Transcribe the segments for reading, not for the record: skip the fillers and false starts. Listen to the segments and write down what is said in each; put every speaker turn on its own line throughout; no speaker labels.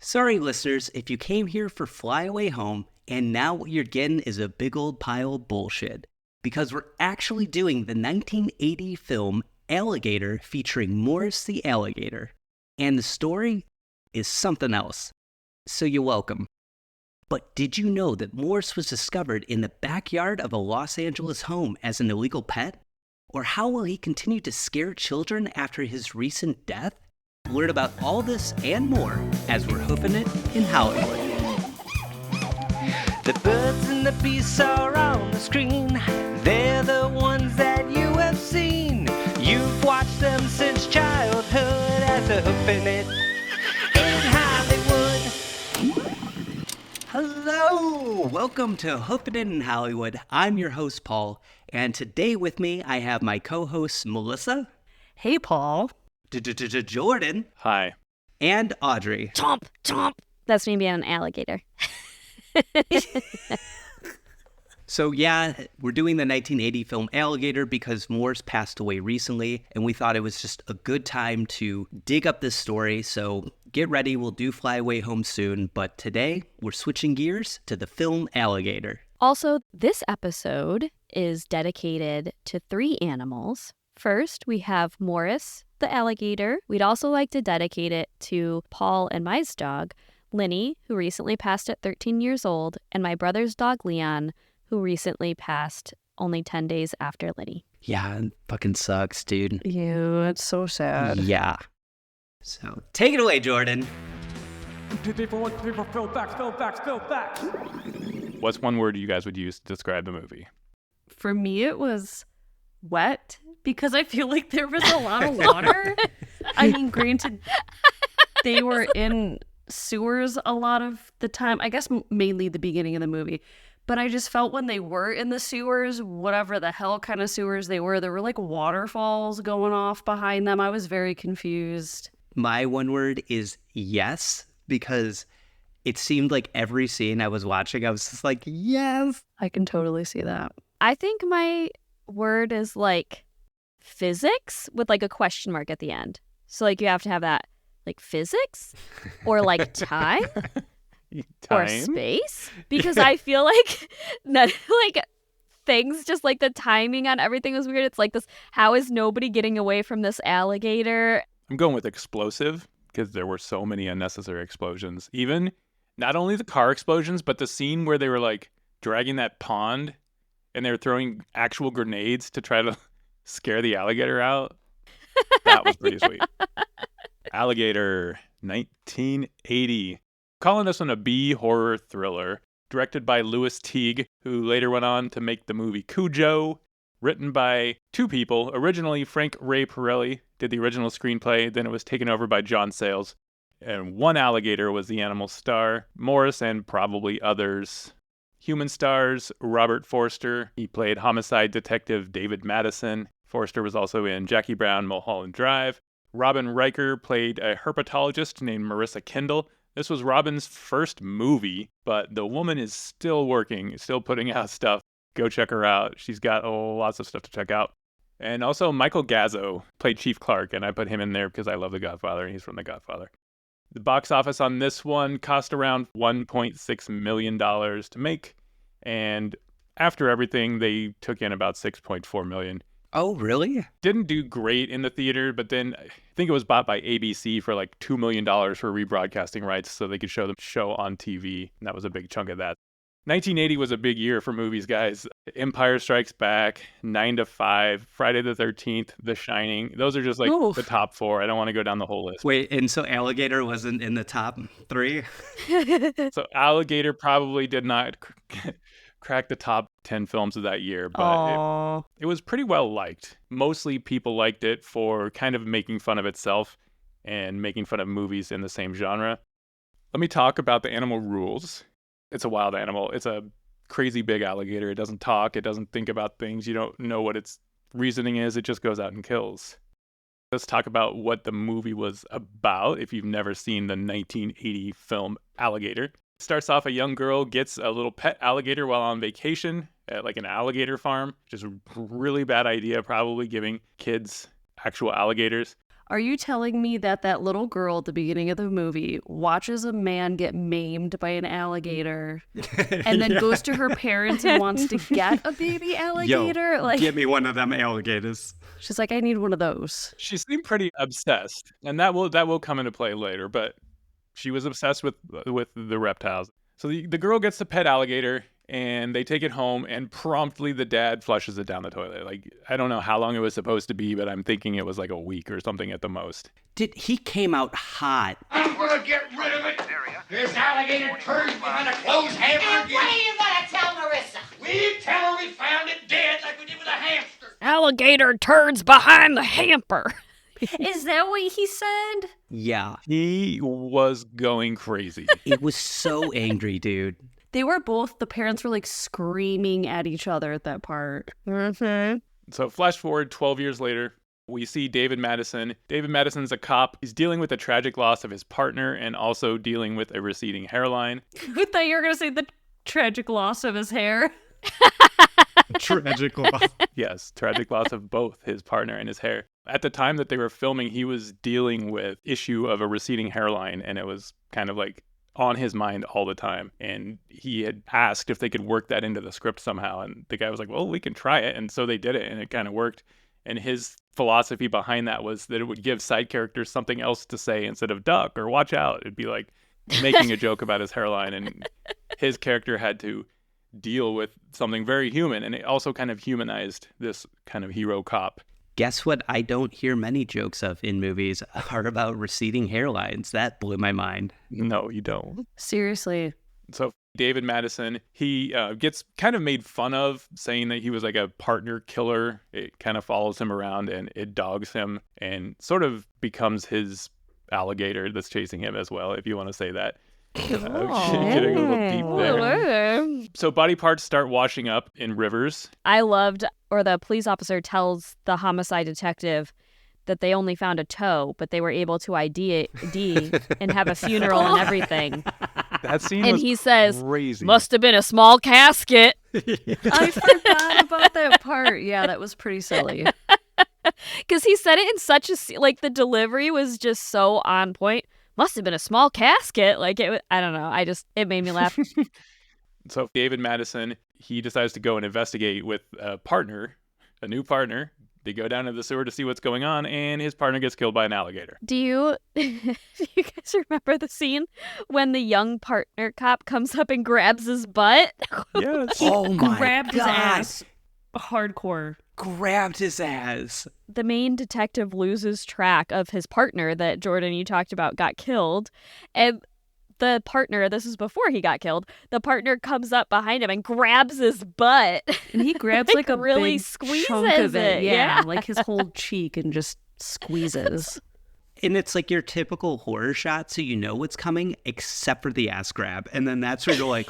Sorry, listeners, if you came here for Fly Away Home, and now what you're getting is a big old pile of bullshit. Because we're actually doing the 1980 film Alligator featuring Morris the Alligator. And the story is something else. So you're welcome. But did you know that Morris was discovered in the backyard of a Los Angeles home as an illegal pet? Or how will he continue to scare children after his recent death? Learn about all this and more as we're hoofing it in Hollywood. The birds and the beasts are on the screen. They're the ones that you have seen. You've watched them since childhood as a hoofing it in Hollywood. Hello! Welcome to Hoofin' It in Hollywood. I'm your host, Paul, and today with me I have my co-hosts, Melissa.
Hey, Paul.
Jordan.
Hi.
And Audrey.
Chomp, chomp. That's me being an alligator.
So yeah, we're doing the 1980 film Alligator because Morris passed away recently, and we thought it was just a good time to dig up this story. So get ready, we'll do Fly Away Home soon, but today we're switching gears to the film Alligator.
Also, this episode is dedicated to 3 animals. First, we have Morris, the alligator. We'd also like to dedicate it to Paul and my dog, Linny, who recently passed at 13 years old, and my brother's dog, Leon, who recently passed only 10 days after Linny.
Yeah, it fucking sucks, dude.
Ew, it's so sad.
Yeah. So, take it away, Jordan.
What's one word you guys would use to describe the movie?
For me, it was wet because I feel like there was a lot of water. I mean, granted, they were in sewers a lot of the time. I guess mainly the beginning of the movie. But I just felt when they were in the sewers, whatever the hell kind of sewers they were, there were like waterfalls going off behind them. I was very confused.
My one word is yes, because it seemed like every scene I was watching, I was just like, yes.
I can totally see that.
I think my word is like physics with like a question mark at the end. So like you have to have that like physics or like time. Or space, because I feel like things, just like the timing on everything was weird. It's like this, how is nobody getting away from this alligator?
I'm going with explosive because there were so many unnecessary explosions. Even not only the car explosions, but the scene where they were like dragging that pond and they were throwing actual grenades to try to scare the alligator out. That was pretty sweet. Alligator, 1980. Calling this one a B horror thriller, directed by Louis Teague, who later went on to make the movie Cujo, written by 2 people. Originally, Frank Ray Pirelli did the original screenplay, then it was taken over by John Sayles, and one alligator was the animal star, Morris and probably others. Human stars, Robert Forster, he played homicide detective David Madison. Forster was also in Jackie Brown, Mulholland Drive. Robin Riker played a herpetologist named Marissa Kendall. This was Robin's first movie, but the woman is still working, still putting out stuff. Go check her out. She's got lots of stuff to check out. And also Michael Gazzo played Chief Clark, and I put him in there because I love The Godfather, and he's from The Godfather. The box office on this one cost around $1.6 million to make, and after everything, they took in about $6.4 million.
Oh, really?
Didn't do great in the theater, but then I think it was bought by ABC for like $2 million for rebroadcasting rights so they could show the show on TV, and that was a big chunk of that. 1980 was a big year for movies, guys. Empire Strikes Back, 9 to 5, Friday the 13th, The Shining. Those are just like the top 4. I don't want to go down the whole list.
Wait, and so Alligator wasn't in the top 3?
So Alligator probably did not crack the top 10 films of that year, but it was pretty well liked. Mostly people liked it for kind of making fun of itself and making fun of movies in the same genre. Let me talk about the animal rules. It's a wild animal. It's a crazy big alligator. It doesn't talk. It doesn't think about things. You don't know what its reasoning is. It just goes out and kills. Let's talk about what the movie was about if you've never seen the 1980 film Alligator. It starts off, a young girl gets a little pet alligator while on vacation at like an alligator farm, which is a really bad idea, probably giving kids actual alligators.
Are you telling me that little girl at the beginning of the movie watches a man get maimed by an alligator and then goes to her parents and wants to get a baby alligator?
Yo, give me one of them alligators.
She's like, I need one of those.
She seemed pretty obsessed, and that will come into play later, but she was obsessed with the reptiles. So the girl gets the pet alligator, and they take it home, and promptly the dad flushes it down the toilet. Like, I don't know how long it was supposed to be, but I'm thinking it was like a week or something at the most.
He came out hot.
I'm gonna get rid of it. This alligator turns behind a closed hamper
And
again.
what are you gonna tell Marissa?
We tell her we found it dead like we did with a hamster.
Alligator turds behind the hamper.
Is that what he said?
Yeah.
He was going crazy.
It was so angry, dude.
The parents were like screaming at each other at that part.
Mm-hmm.
So flash forward 12 years later, we see David Madison. David Madison's a cop. He's dealing with the tragic loss of his partner and also dealing with a receding hairline.
I thought you were going to say the tragic loss of his hair.
Tragic loss.
Yes, tragic loss of both his partner and his hair. At the time that they were filming, he was dealing with issue of a receding hairline, and it was kind of like on his mind all the time. And he had asked if they could work that into the script somehow, and the guy was like, well, we can try it. And so they did it, and it kind of worked. And his philosophy behind that was that it would give side characters something else to say instead of duck or watch out. It'd be like making a joke about his hairline, and his character had to deal with something very human, and it also kind of humanized this kind of hero cop.
Guess what I don't hear many jokes of in movies are about receding hairlines. That blew my mind.
No, you don't.
Seriously.
So David Madison, he gets kind of made fun of, saying that he was like a partner killer. It kind of follows him around and it dogs him and sort of becomes his alligator that's chasing him as well, if you want to say that. Getting a little deep there. So body parts start washing up in rivers.
The police officer tells the homicide detective that they only found a toe, but they were able to ID and have a funeral and everything.
That scene
And
was
he says,
crazy.
must have been a small casket.
I forgot about that part. Yeah, that was pretty silly.
Because he said it in such a, like, the delivery was just so on point. Must have been a small casket. Like, I don't know. It made me laugh.
So David Madison, he decides to go and investigate with a new partner. They go down to the sewer to see what's going on, and his partner gets killed by an alligator.
Do you guys remember the scene when the young partner cop comes up and grabs his butt?
Yes.
Oh my
Grabbed his
God.
ass hardcore.
Grabbed his ass.
The main detective loses track of his partner that Jordan, you talked about, got killed. And the partner, this is before he got killed, the partner comes up behind him and grabs his butt.
And he grabs like a
really
big
squeezes
chunk of it.
Yeah.
Like his whole cheek and just squeezes.
And it's like your typical horror shot, so you know what's coming, except for the ass grab. And then that's where you're like,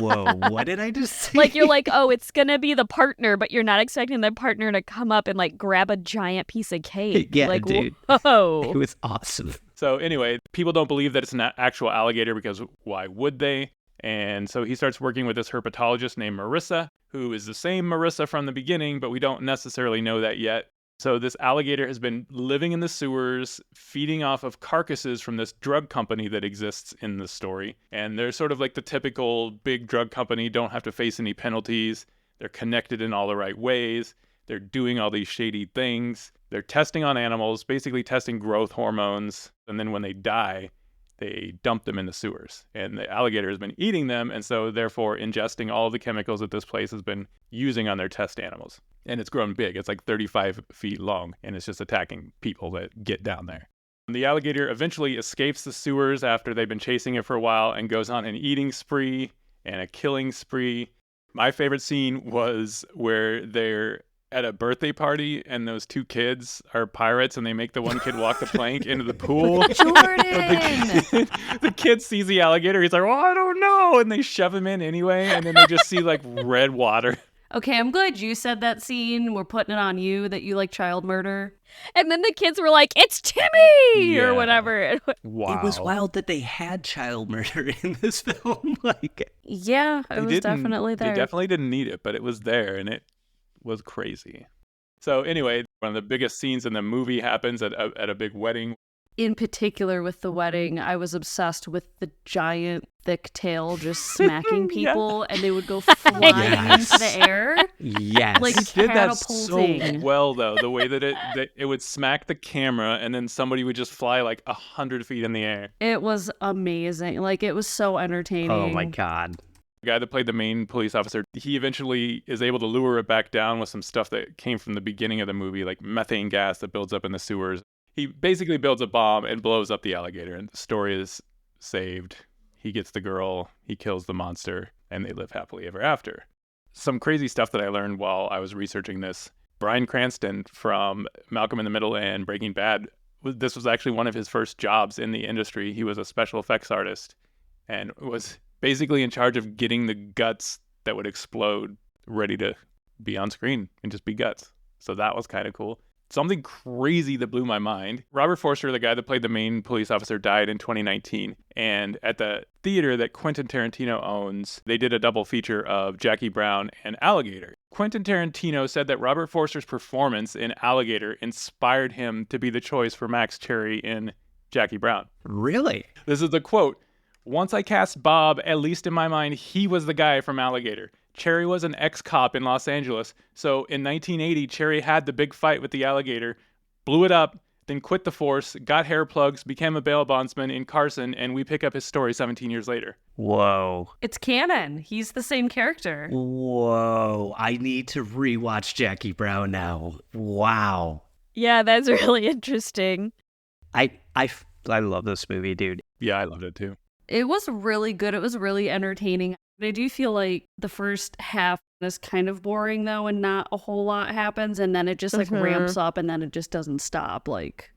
whoa, what did I just say?
Like, you're like, oh, it's going to be the partner, but you're not expecting the partner to come up and, like, grab a giant piece of cake.
Yeah,
like,
dude.
whoa.
It was awesome.
So anyway, people don't believe that it's an actual alligator because why would they? And so he starts working with this herpetologist named Marissa, who is the same Marissa from the beginning, but we don't necessarily know that yet. So this alligator has been living in the sewers, feeding off of carcasses from this drug company that exists in the story. And they're sort of like the typical big drug company, don't have to face any penalties. They're connected in all the right ways. They're doing all these shady things. They're testing on animals, basically testing growth hormones. And then when they die, they dump them in the sewers. And the alligator has been eating them, and so therefore ingesting all the chemicals that this place has been using on their test animals. And it's grown big. It's like 35 feet long, and it's just attacking people that get down there. The alligator eventually escapes the sewers after they've been chasing it for a while and goes on an eating spree and a killing spree. My favorite scene was where they're at a birthday party and those two kids are pirates and they make the one kid walk the plank into the pool.
Jordan!
The kid sees the alligator. He's like, well, I don't know. And they shove him in anyway. And then they just see like red water.
Okay, I'm glad you said that scene. We're putting it on you that you like child murder.
And then the kids were like, it's Timmy!
Yeah.
Or whatever.
Wow.
It was wild that they had child murder in this film. Like,
Yeah, it
They
was
didn't-
definitely there.
They definitely didn't need it, but it was there and it was crazy. So anyway, one of the biggest scenes in the movie happens at a big wedding.
In particular with the wedding, I was obsessed with the giant thick tail just smacking people and they would go flying into the air.
Yes.
Like
It did that so
catapulting.
well, though. The way that it would smack the camera and then somebody would just fly like 100 feet in the air.
It was amazing. Like, it was so entertaining.
Oh my God.
The guy that played the main police officer, he eventually is able to lure it back down with some stuff that came from the beginning of the movie, like methane gas that builds up in the sewers. He basically builds a bomb and blows up the alligator, and the story is saved. He gets the girl, he kills the monster, and they live happily ever after. Some crazy stuff that I learned while I was researching this. Bryan Cranston from Malcolm in the Middle and Breaking Bad, this was actually one of his first jobs in the industry. He was a special effects artist and was basically in charge of getting the guts that would explode ready to be on screen and just be guts. So that was kind of cool. Something crazy that blew my mind. Robert Forster, the guy that played the main police officer, died in 2019. And at the theater that Quentin Tarantino owns, they did a double feature of Jackie Brown and Alligator. Quentin Tarantino said that Robert Forster's performance in Alligator inspired him to be the choice for Max Cherry in Jackie Brown.
Really?
This is the quote. "Once I cast Bob, at least in my mind, he was the guy from Alligator. Cherry was an ex-cop in Los Angeles, so in 1980, Cherry had the big fight with the alligator, blew it up, then quit the force, got hair plugs, became a bail bondsman in Carson, and we pick up his story 17 years later."
Whoa.
It's canon. He's the same character.
Whoa. I need to rewatch Jackie Brown now. Wow.
Yeah, that's really interesting.
I love this movie, dude.
Yeah, I loved it too.
It was really good. It was really entertaining. I do feel like the first half is kind of boring, though, and not a whole lot happens, and then it just like ramps up, and then it just doesn't stop like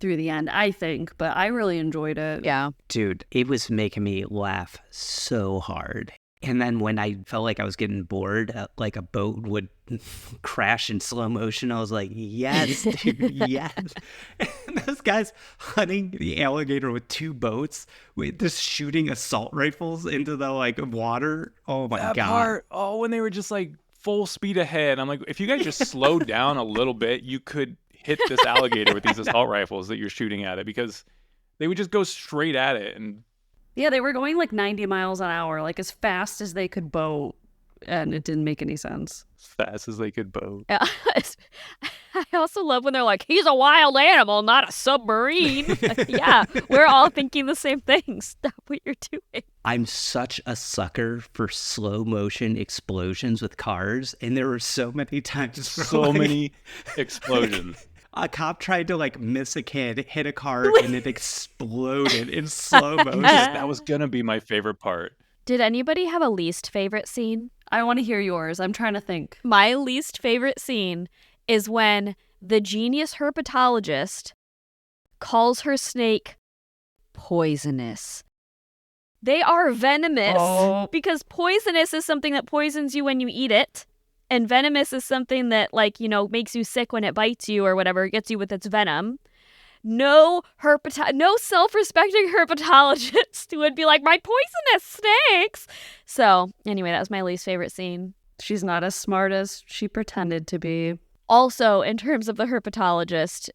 through the end, I think. But I really enjoyed it.
Yeah.
Dude, it was making me laugh so hard. And then when I felt like I was getting bored, like a boat would crash in slow motion, I was like, yes, dude, yes. And those guys hunting the alligator with two boats, with just shooting assault rifles into the like water. Oh my
That
God.
part, when they were just like full speed ahead, I'm like, if you guys just slowed down a little bit, you could hit this alligator with these assault rifles that you're shooting at it, because they would just go straight at it. And
Yeah, they were going like 90 miles an hour, like as fast as they could boat, and it didn't make any sense.
as fast as they could boat.
Yeah. I also love when they're like, he's a wild animal, not a submarine. Yeah, we're all thinking the same thing. Stop what you're doing.
I'm such a sucker for slow motion explosions with cars, and there were so many times
So many explosions.
a cop tried to like miss a kid, hit a car, and it exploded in slow motion.
That was gonna be my favorite part.
Did anybody have a least favorite scene?
I want to hear yours. I'm trying to think.
My least favorite scene is when the genius herpetologist calls her snake poisonous. They are venomous because poisonous is something that poisons you when you eat it. And venomous is something that, like, you know, makes you sick when it bites you or whatever, gets you with its venom. No self-respecting herpetologist would be like, my poisonous snakes. So anyway, that was my least favorite scene.
She's not as smart as she pretended to be.
Also, in terms of the herpetologist,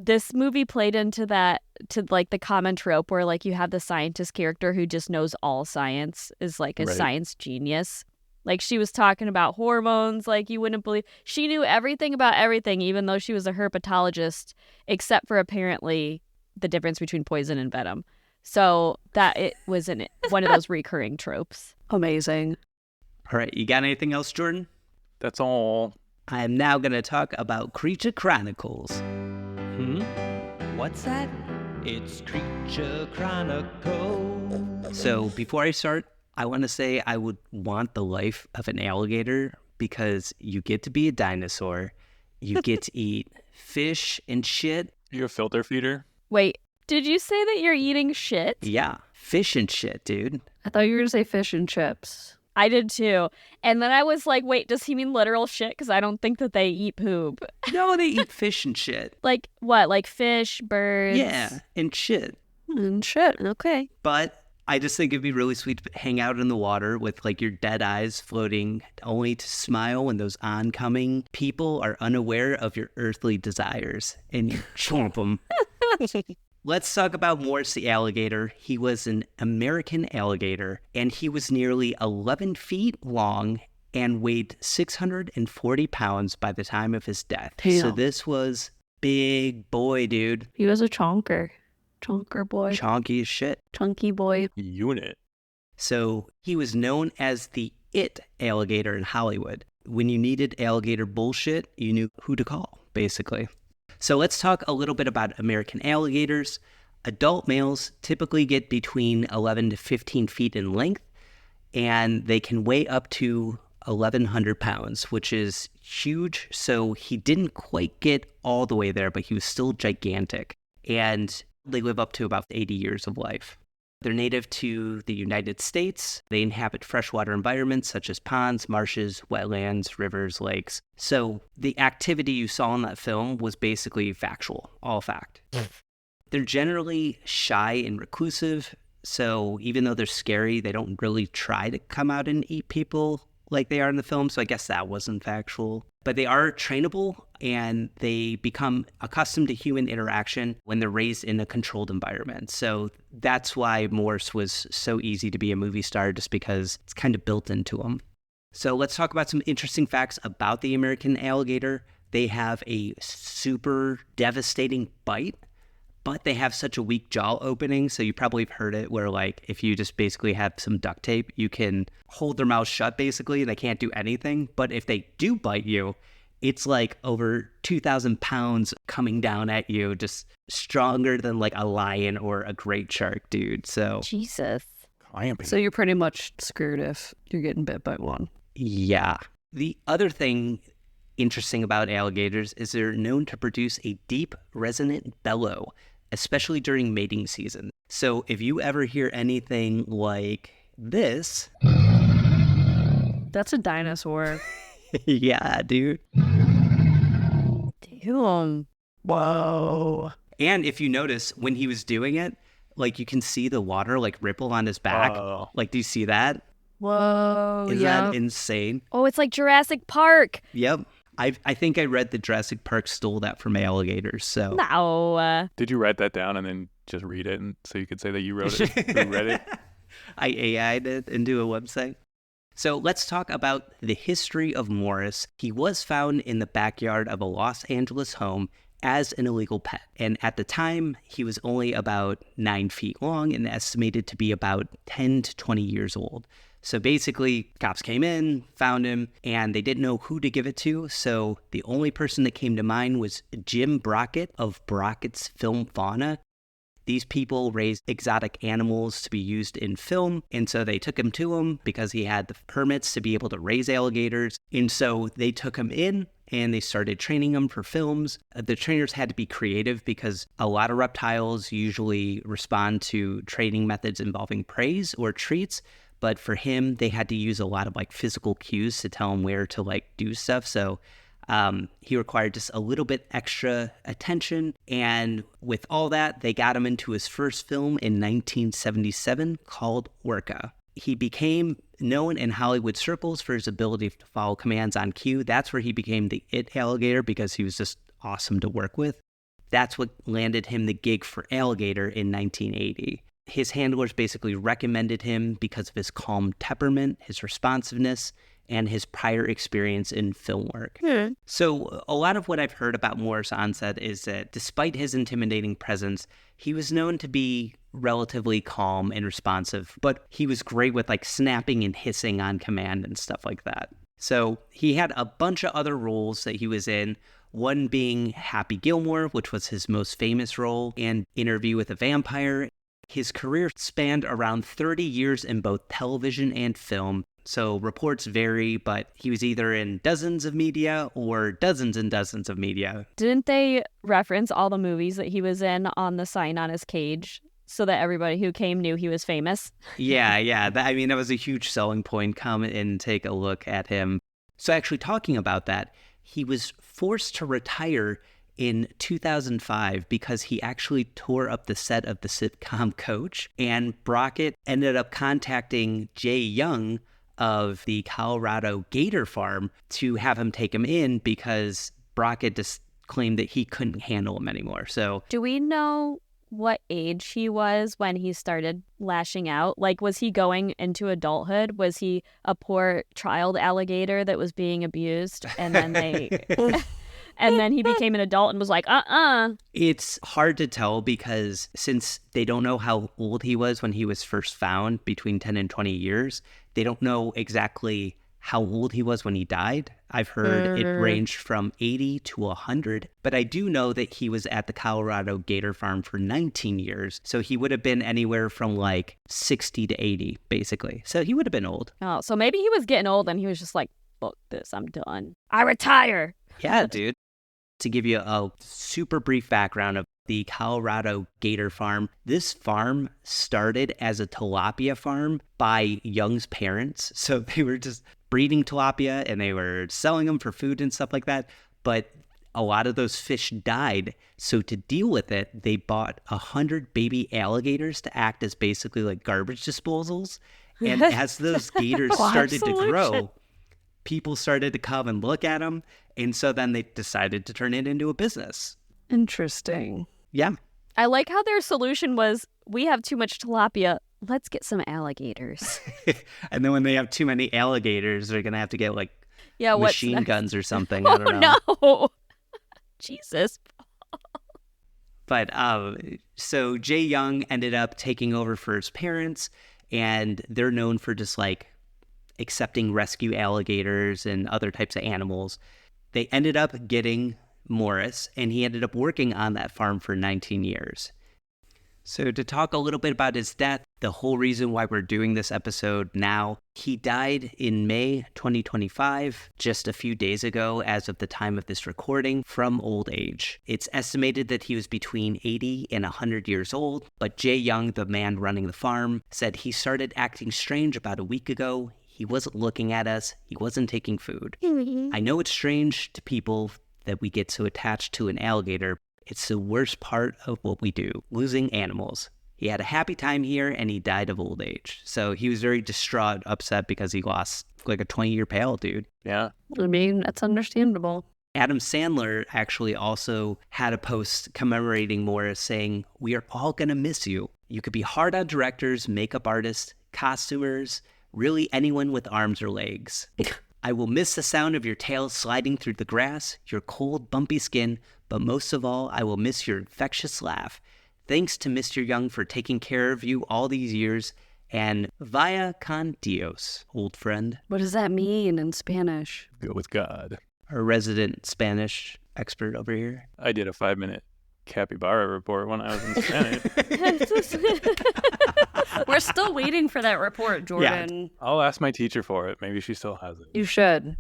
this movie played into that, to like the common trope where like you have the scientist character who just knows all science, is like a
Right.
science genius. Like she was talking about hormones, like you wouldn't believe. She knew everything about everything, even though she was a herpetologist, except for apparently the difference between poison and venom. So that it was one of those recurring tropes.
Amazing.
All right, you got anything else, Jordan?
That's all.
I am now going to talk about Creature Chronicles. What's that?
It's Creature Chronicles.
So before I start, I want to say I would want the life of an alligator because you get to be a dinosaur, you get to eat fish and shit.
You're a filter feeder?
Wait, did you say that you're eating shit?
Yeah, fish and shit, dude.
I thought you were going to say fish and chips.
I did too. And then I was like, wait, does he mean literal shit? Because I don't think that they eat poop.
No, they eat fish and shit.
Like what? Like fish, birds?
Yeah, and shit.
And shit.
Okay.
But I just think it'd be really sweet to hang out in the water with like your dead eyes floating, only to smile when those oncoming people are unaware of your earthly desires and you chomp them. Let's talk about Morris the alligator. He was an American alligator, and he was nearly 11 feet long and weighed 640 pounds by the time of his death.
Damn.
So this was big boy, dude.
He was a chonker. Chonker boy.
Chonky as shit.
Chunky boy.
Unit.
So he was known as the It alligator in Hollywood. When you needed alligator bullshit, you knew who to call, basically. So let's talk a little bit about American alligators. Adult males typically get between 11 to 15 feet in length, and they can weigh up to 1,100 pounds, which is huge. So he didn't quite get all the way there, but he was still gigantic. And they live up to about 80 years of life. They're native to the United States. They inhabit freshwater environments such as ponds, marshes, wetlands, rivers, lakes. So the activity you saw in that film was basically factual, all fact. They're generally shy and reclusive. So even though they're scary, they don't really try to come out and eat people like they are in the film. So I guess that wasn't factual. But they are trainable, and they become accustomed to human interaction when they're raised in a controlled environment. So that's why Morse was so easy to be a movie star, just because it's kind of built into them. So let's talk about some interesting facts about the American alligator. They have a super devastating bite, but they have such a weak jaw opening. So you probably have heard it where, like, if you just basically have some duct tape, you can hold their mouth shut, basically, and they can't do anything. But if they do bite you, it's like over 2,000 pounds coming down at you, just stronger than like a lion or a great shark, dude. So
Jesus.
Clamping.
So you're pretty much screwed if you're getting bit by one.
yeah. The other thing interesting about alligators is they're known to produce a deep, resonant bellow, especially during mating season. So if you ever hear anything like this,
That's a dinosaur.
yeah, dude.
Damn.
Whoa.
And if you notice, when he was doing it, like you can see the water like ripple on his back.
Whoa.
Like, do you see that?
Whoa.
Isn't
Yeah.
that insane?
Oh, it's like Jurassic Park.
Yep. I think I read that Jurassic Park stole that from alligators. So
No.
Did you write that down and then just read it, and so you could say that you wrote it? Who read it?
I AI'd it into a website. So let's talk about the history of Morris. He was found in the backyard of a Los Angeles home as an illegal pet. And at the time, he was only about 9 feet long and estimated to be about 10 to 20 years old. So basically, cops came in, found him, and they didn't know who to give it to. So the only person that came to mind was Jim Brockett of Brockett's Film Fauna. These people raised exotic animals to be used in film, and so they took him to him because he had the permits to be able to raise alligators. And so they took him in and they started training him for films. The trainers had to be creative because a lot of reptiles usually respond to training methods involving praise or treats. But for him, they had to use a lot of like physical cues to tell him where to like do stuff. So he required just a little bit extra attention. And with all that, they got him into his first film in 1977 called Orca. He became known in Hollywood circles for his ability to follow commands on cue. That's where he became the It alligator because he was just awesome to work with. That's what landed him the gig for Alligator in 1980. His handlers basically recommended him because of his calm temperament, his responsiveness, and his prior experience in film work. So a lot of what I've heard about Morris Onset is that despite his intimidating presence, he was known to be relatively calm and responsive, but he was great with like snapping and hissing on command and stuff like that. So he had a bunch of other roles that he was in, one being Happy Gilmore, which was his most famous role, and Interview with a Vampire. His career spanned around 30 years in both television and film. So reports vary, but he was either in dozens of media or dozens and dozens of media.
Didn't they reference all the movies that he was in on the sign on his cage so that everybody who came knew he was famous?
Yeah. That was a huge selling point. Come and take a look at him. So actually talking about that, he was forced to retire in 2005 because he actually tore up the set of the sitcom Coach, and Brockett ended up contacting Jay Young of the Colorado Gator Farm to have him take him in because Brockett just claimed that he couldn't handle him anymore. So,
do we know what age he was when he started lashing out? Like, was he going into adulthood? Was he a poor child alligator that was being abused, and then and then he became an adult and was like,
It's hard to tell because since they don't know how old he was when he was first found, between 10 and 20 years, they don't know exactly how old he was when he died. I've heard it ranged from 80 to 100, but I do know that he was at the Colorado Gator Farm for 19 years. So he would have been anywhere from like 60 to 80, basically. So he would have been old.
Oh, so maybe he was getting old and he was just like, fuck this, I'm done. I retire.
Yeah, dude. To give you a super brief background of the Colorado Gator Farm, this farm started as a tilapia farm by Young's parents. So they were just breeding tilapia and they were selling them for food and stuff like that. But a lot of those fish died. So to deal with it, they bought 100 baby alligators to act as basically like garbage disposals. And as those gators started to grow, people started to come and look at them. And so then they decided to turn it into a business.
Interesting.
Yeah.
I like how their solution was, we have too much tilapia. Let's get some alligators.
And then when they have too many alligators, they're going to have to get like machine guns or something. I don't know.
No. Jesus.
But so Jay Young ended up taking over for his parents, and they're known for just like accepting rescue alligators and other types of animals. They ended up getting Morris, and he ended up working on that farm for 19 years. So to talk a little bit about his death, the whole reason why we're doing this episode now, he died in May 2025, just a few days ago as of the time of this recording, from old age. It's estimated that he was between 80 and 100 years old, but Jay Young, the man running the farm, said he started acting strange about a week ago. He wasn't looking at us. He wasn't taking food. I know it's strange to people that we get so attached to an alligator. It's the worst part of what we do, losing animals. He had a happy time here and he died of old age. So he was very distraught, upset because he lost like a 20-year pal, dude.
Yeah.
I mean, that's understandable.
Adam Sandler actually also had a post commemorating Morris saying, "We are all going to miss you. You could be hard on directors, makeup artists, costumers, really anyone with arms or legs. I will miss the sound of your tail sliding through the grass, your cold, bumpy skin, but most of all, I will miss your infectious laugh. Thanks to Mr. Young for taking care of you all these years, and vaya con Dios, old friend."
What does that mean in Spanish?
Go with God.
Our resident Spanish expert over here.
I did a 5-minute capybara report when I was in Spanish.
We're still waiting for that report, Jordan.
I'll ask my teacher for it. Maybe she still has it.
You should.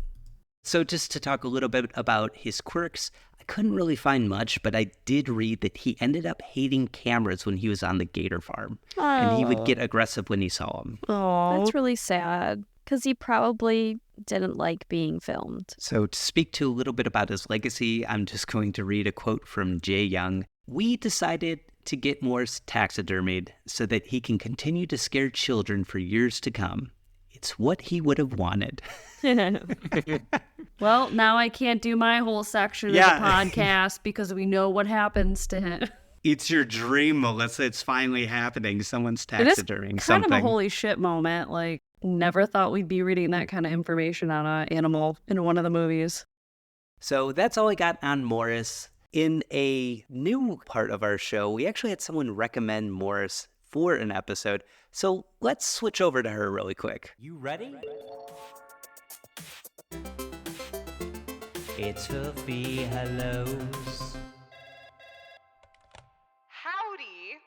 So just to talk a little bit about his quirks, I couldn't really find much, but I did read that he ended up hating cameras when he was on the gator farm. And he would get aggressive when he saw them.
Oh,
That's really sad because he probably didn't like being filmed.
So to speak to a little bit about his legacy, I'm just going to read a quote from Jay Young. "We decided to get Morris taxidermied so that he can continue to scare children for years to come. It's what he would have wanted."
Well, now I can't do my whole section of the podcast because we know what happens to him.
It's your dream, Melissa. It's finally happening. Someone's
It is
taxiderming
kind
something.
of a holy shit moment. Like, never thought we'd be reading that kind of information on an animal in one of the movies.
So that's all I got on Morris. In a new part of our show, we actually had someone recommend Morris for an episode. So let's switch over to her really quick.
You ready? It's Hoofie Hellos.
Howdy.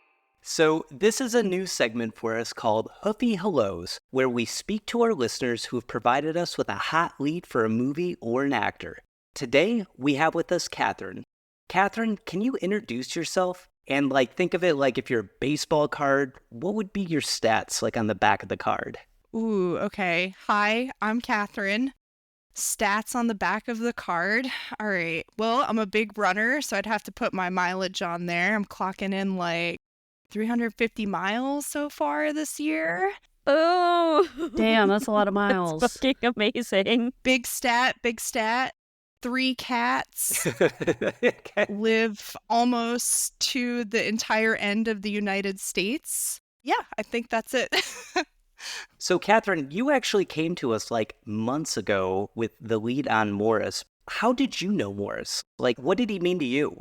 So this is a new segment for us called Hoofie Hellos, where we speak to our listeners who have provided us with a hot lead for a movie or an actor. Today, we have with us Catherine. Catherine, can you introduce yourself? And think of it like if you're a baseball card, what would be your stats on the back of the card?
Ooh, okay. Hi, I'm Catherine. Stats on the back of the card. All right. Well, I'm a big runner, so I'd have to put my mileage on there. I'm clocking in like 350 miles so far this year.
Oh,
Damn, that's a lot of miles.
That's fucking amazing.
Big stat, big stat. 3 cats.
Okay.
Live almost to the entire end of the United States. Yeah, I think that's it.
So, Catherine, you actually came to us like months ago with the lead on Morris. How did you know Morris? Like, what did he mean to you?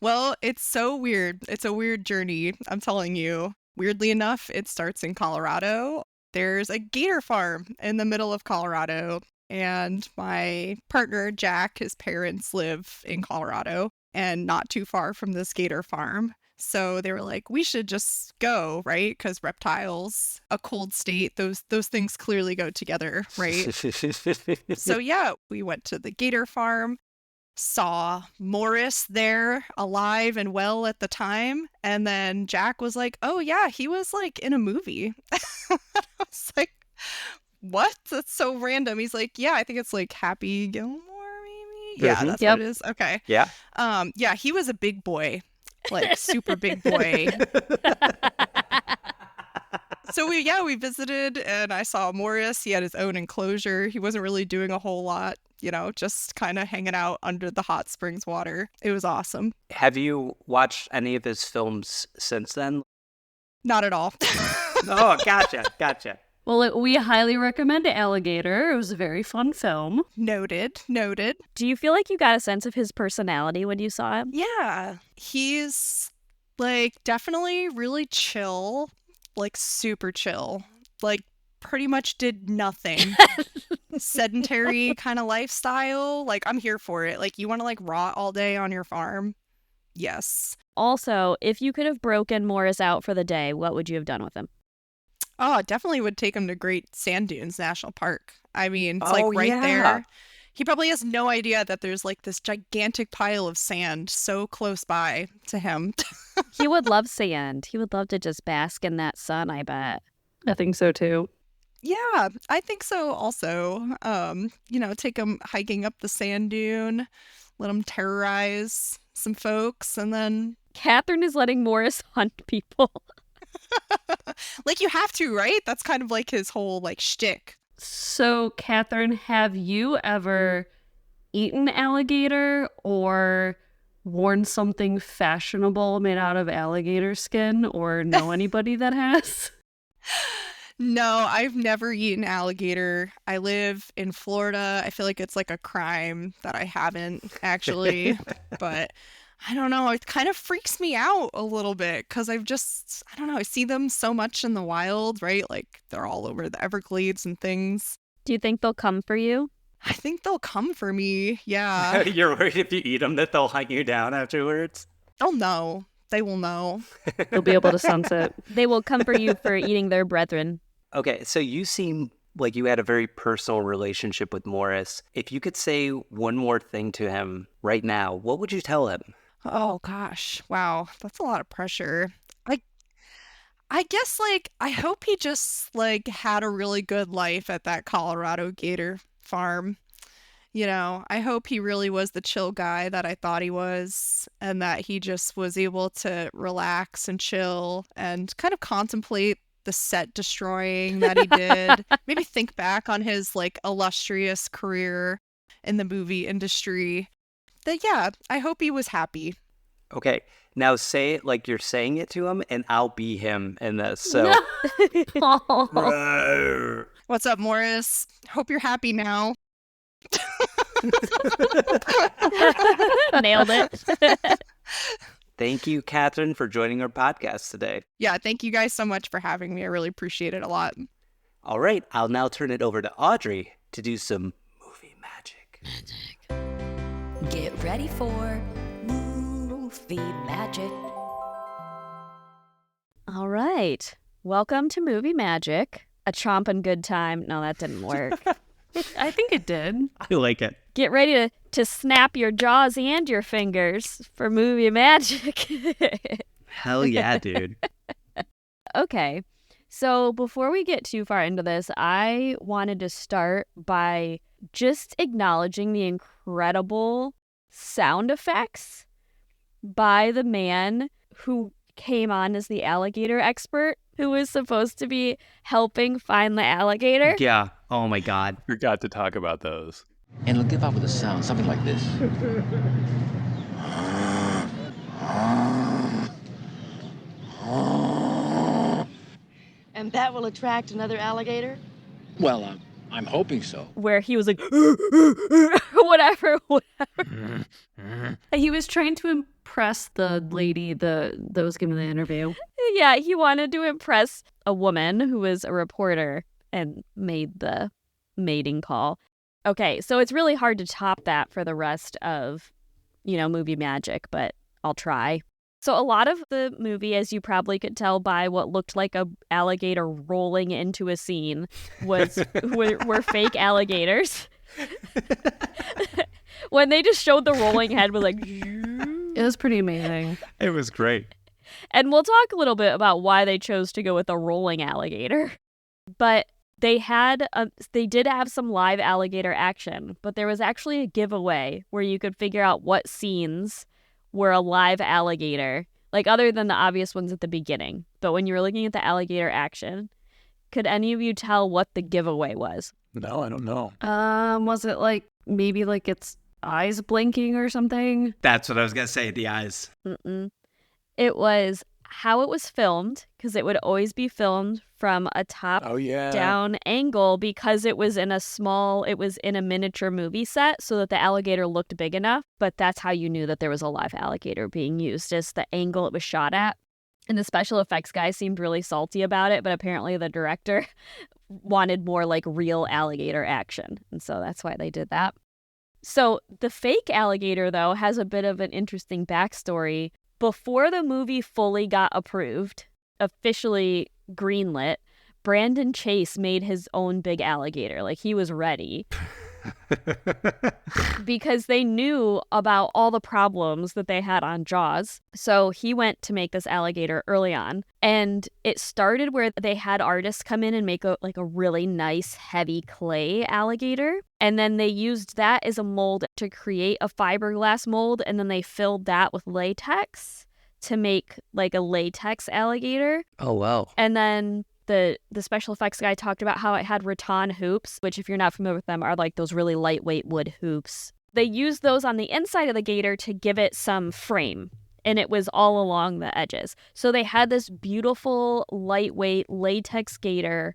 Well, it's so weird. It's a weird journey, I'm telling you. Weirdly enough, it starts in Colorado. There's a gator farm in the middle of Colorado. And my partner, Jack, his parents live in Colorado and not too far from this gator farm. So they were like, we should just go, right? Because reptiles, a cold state, those things clearly go together, right? So yeah, we went to the gator farm, saw Morris there alive and well at the time. And then Jack was like, oh yeah, he was like in a movie. I was like, what? That's so random. He's like, yeah, I think it's like Happy Gilmore, maybe? Yeah, that's
Yep.
what it is. Okay.
Yeah.
Yeah, he was a big boy, like super big boy. So we visited and I saw Morris. He had his own enclosure. He wasn't really doing a whole lot, just kind of hanging out under the hot springs water. It was awesome.
Have you watched any of his films since then?
Not at all.
Oh, gotcha.
Well, we highly recommend Alligator. It was a very fun film.
Noted.
Do you feel like you got a sense of his personality when you saw him?
Yeah, he's like definitely really chill, like super chill, like pretty much did nothing. Sedentary kind of lifestyle. Like I'm here for it. Like you want to like rot all day on your farm? Yes.
Also, if you could have broken Morris out for the day, what would you have done with him?
Oh, definitely would take him to Great Sand Dunes National Park. I mean, it's
Oh,
like right
yeah.
there. He probably has no idea that there's like this gigantic pile of sand so close by to him.
He would love sand. He would love to just bask in that sun, I bet.
I think so too.
Yeah, I think so also. Take him hiking up the sand dune, let him terrorize some folks, and then
Catherine is letting Morris hunt people.
like you have to, right? That's kind of like his whole like shtick.
So, Catherine, have you ever eaten alligator or worn something fashionable made out of alligator skin or know anybody that has?
No, I've never eaten alligator. I live in Florida. I feel like it's like a crime that I haven't actually, but I don't know. It kind of freaks me out a little bit because I don't know. I see them so much in the wild, right? Like they're all over the Everglades and things.
Do you think they'll come for you?
I think they'll come for me. Yeah.
You're worried if you eat them that they'll hunt you down afterwards?
They'll know. They will know.
You'll be able to sense it.
They will come for you for eating their brethren.
Okay, so you seem like you had a very personal relationship with Morris. If you could say one more thing to him right now, what would you tell him?
Oh gosh. Wow. That's a lot of pressure. I guess like I hope he just like had a really good life at that Colorado gator farm. I hope he really was the chill guy that I thought he was and that he just was able to relax and chill and kind of contemplate the set destroying that he did. Maybe think back on his like illustrious career in the movie industry. Yeah, I hope he was happy.
Okay, now say it like you're saying it to him, and I'll be him in this. So,
Oh.
What's up, Morris? Hope you're happy now.
Nailed it.
thank you, Catherine, for joining our podcast today.
Yeah, thank you guys so much for having me. I really appreciate it a lot.
All right, I'll now turn it over to Audrey to do some movie magic.
Get ready for movie magic.
All right. Welcome to Movie Magic. A chomping good time. No, that didn't work.
I think it did.
I like it.
Get ready to snap your jaws and your fingers for Movie Magic.
Hell yeah, dude.
Okay. So before we get too far into this, I wanted to start by just acknowledging the incredible sound effects by the man who came on as the alligator expert, who was supposed to be helping find the alligator.
Yeah. Oh my God.
Forgot to talk about those.
And it'll give off with a sound, something like this.
And that will attract another alligator?
Well, I'm hoping so.
Where he was like, whatever.
He was trying to impress the lady that was giving the interview.
Yeah, he wanted to impress a woman who was a reporter and made the mating call. Okay, so it's really hard to top that for the rest of, movie magic, but I'll try. So a lot of the movie, as you probably could tell by what looked like a alligator rolling into a scene, were fake alligators. When they just showed the rolling head, was like,
it was pretty amazing.
It was great.
And we'll talk a little bit about why they chose to go with a rolling alligator. But they did have some live alligator action, but there was actually a giveaway where you could figure out what scenes were a live alligator, like other than the obvious ones at the beginning. But when you were looking at the alligator action, could any of you tell what the giveaway was?
No, I don't know.
Was it maybe its eyes blinking or something?
That's what I was going to say, the eyes.
It was how it was filmed, because it would always be filmed from a top-down angle because it was in a miniature movie set so that the alligator looked big enough. But that's how you knew that there was a live alligator being used, is the angle it was shot at. And the special effects guy seemed really salty about it, but apparently the director wanted more real alligator action. And so that's why they did that. So the fake alligator, though, has a bit of an interesting backstory. Before the movie fully got approved, officially greenlit, Brandon Chase made his own big alligator. He was ready. Because they knew about all the problems that they had on Jaws. So he went to make this alligator early on. And it started where they had artists come in and make a really nice heavy clay alligator. And then they used that as a mold to create a fiberglass mold. And then they filled that with latex to make a latex alligator.
Oh, wow.
And then the special effects guy talked about how it had rattan hoops, which if you're not familiar with them are those really lightweight wood hoops. They used those on the inside of the gator to give it some frame, and it was all along the edges. So they had this beautiful lightweight latex gator,